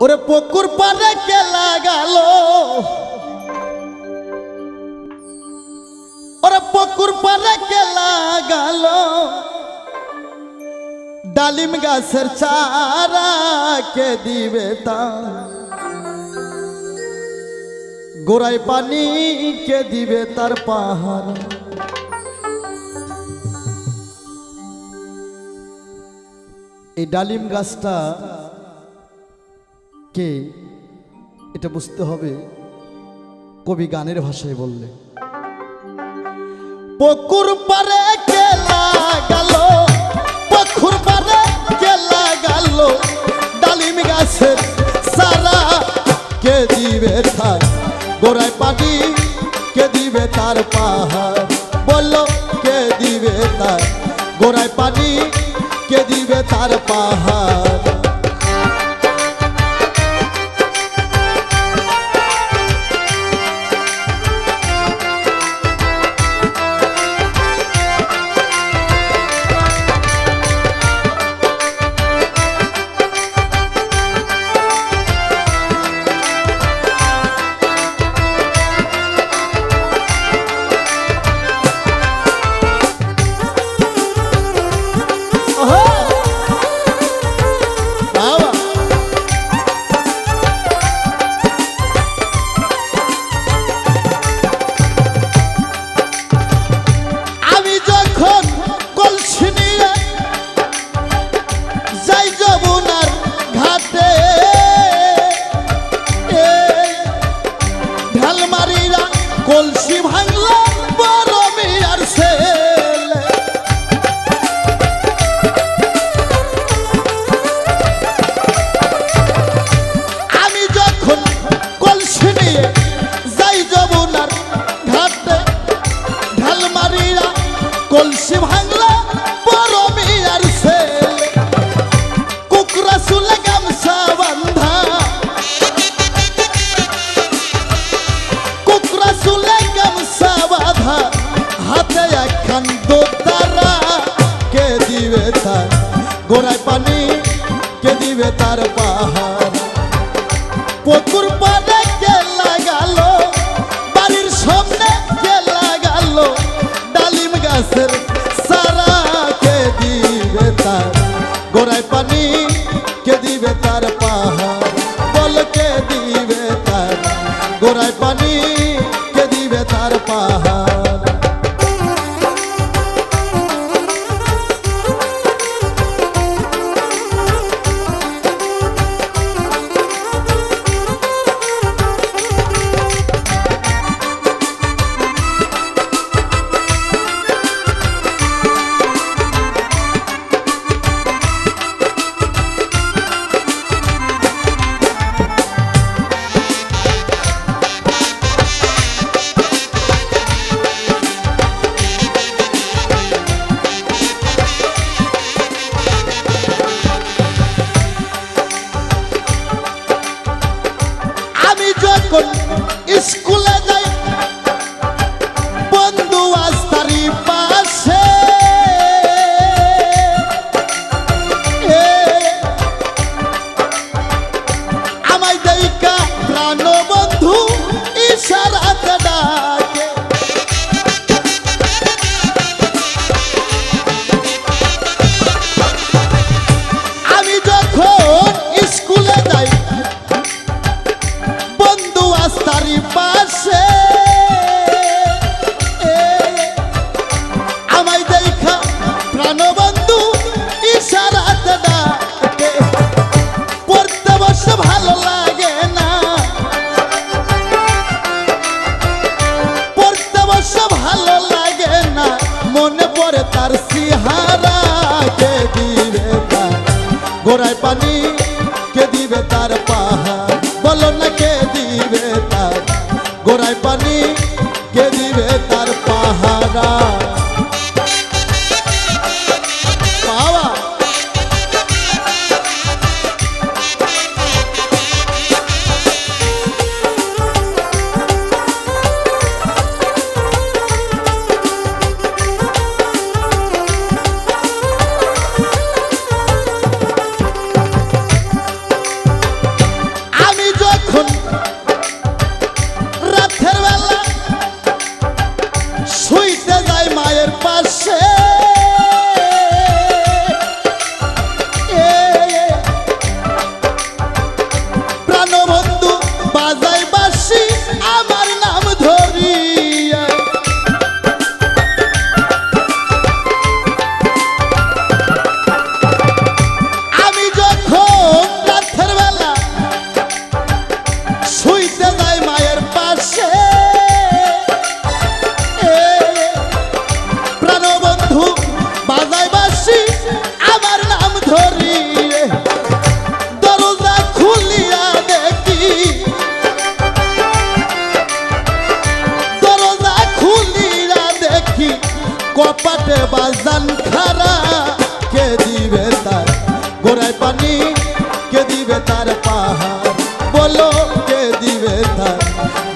ওরে পুকুর পারে কে লাগালো, ওরে পুকুর পারে কে লাগালো, ডালিম গাছের চারা কে দিবে তা, গোড়ায় পানি কে দিবে তার পাহাড়। এই ডালিম গাছটা কে এটা বুঝতে হবে, কবি গানের ভাষায় বললে। পুকুর পারে কে লাগালো, পুকুর পারে কে লাগালো, ডালিম গাছের সারা কে দিবে তার, গোড়ায় পানি কে দিবে তার পাহাড়। বললো কে দিবে তার, গোড়ায় পানি কে দিবে তার পাহাড়। কলসি ভাঙলো বড় মিয়ার ছেলে, আমি যখন কলসি নিয়ে যাই যমুনার ঘাটে, ঢাল মারিয়া কলসি ভাঙলো বড় মিয়ার ছেলে, কুকরা চুলে গামছা বান্ধা, কুকরা চুলে গামছা বাঁধা, হাতে একখান দোতারা কে দিবে তার, গোড়ায় পানি কে দিবে তার পাহাড়। পুকুর পাড়ে কে লাগালো, বাড়ির সামনে কে লাগালো, ডালিম গাছের সারা কে দিবে তার, গোড়ায় পানি কে দিবে তার পাহাড়। বল কে দিবে তার, গোড়ায় পানি কে দিবে তার পাহাড়। স্কুলে যাই বন্ধু আস্তারি পাশে, আমায় দেখা প্রাণ বন্ধু ইশারাতে ডাকে, আমি যখন স্কুলে যাই বন্ধু আস্তারি পাশে, আমায় দেখা প্রাণবন্ধু ইশারাতে ডাকে, পড়তে বসে ভালো লাগে না, পড়তে বসে ভালো লাগে না, মনে পড়ে তার সিহারা কে দিবে তার, গোড়ায় পানি কে দিবে তার পাহাড়। বলো না কে দিবে তার, গোড়ায় পানি কে দিবে তার পাহারা। বাবা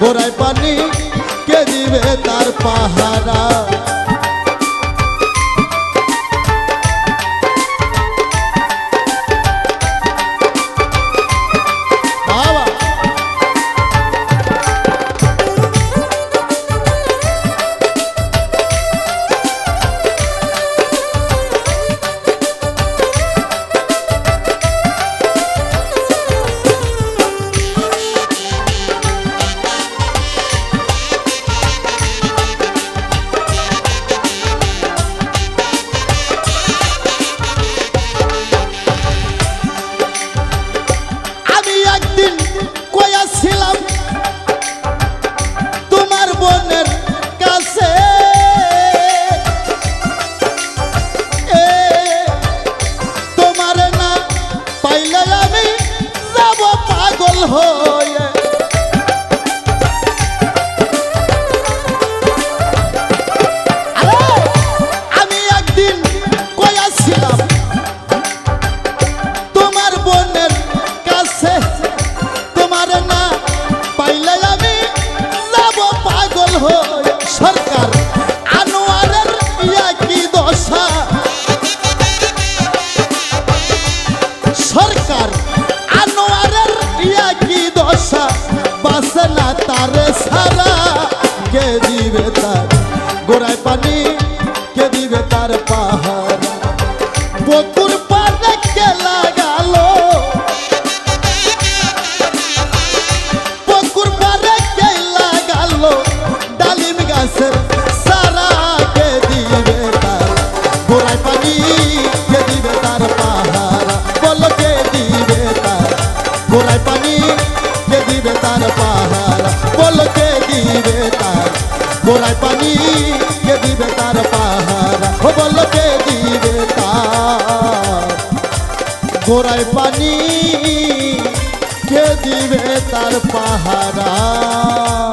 গোড়ায় পানি কে দিবে তার পাহারা বাবা আমি একদিন কইয়াছিলাম তোমার বোনের কাছে তোমার না পাইলে আমি যাব পাগল হয়ে সরকার আনোয়ারের কি দশা সরকার আনোয়ারের কি দশা বাসে না তারে সারা কে দিবে তার গোড়ায় পানি কে দিবে তার পাহাড় পুকুর পাড়ে কে লাগালো পুকুর পাড়ে কে লাগালো ডালিম গাছের সারা কে দিবে তার গোড়ায় পানি কে দিবে তার পাহাড় বলো কে দিবে তার গোড়ায় পানি কে দিবে তার পাহাড় বলো কে দিবে তার গোড়ায় পানি কে দিবে তার পাহাড় ও বলো কে দিবে তার গোড়ায় পানি কে দিবে তার পাহাড়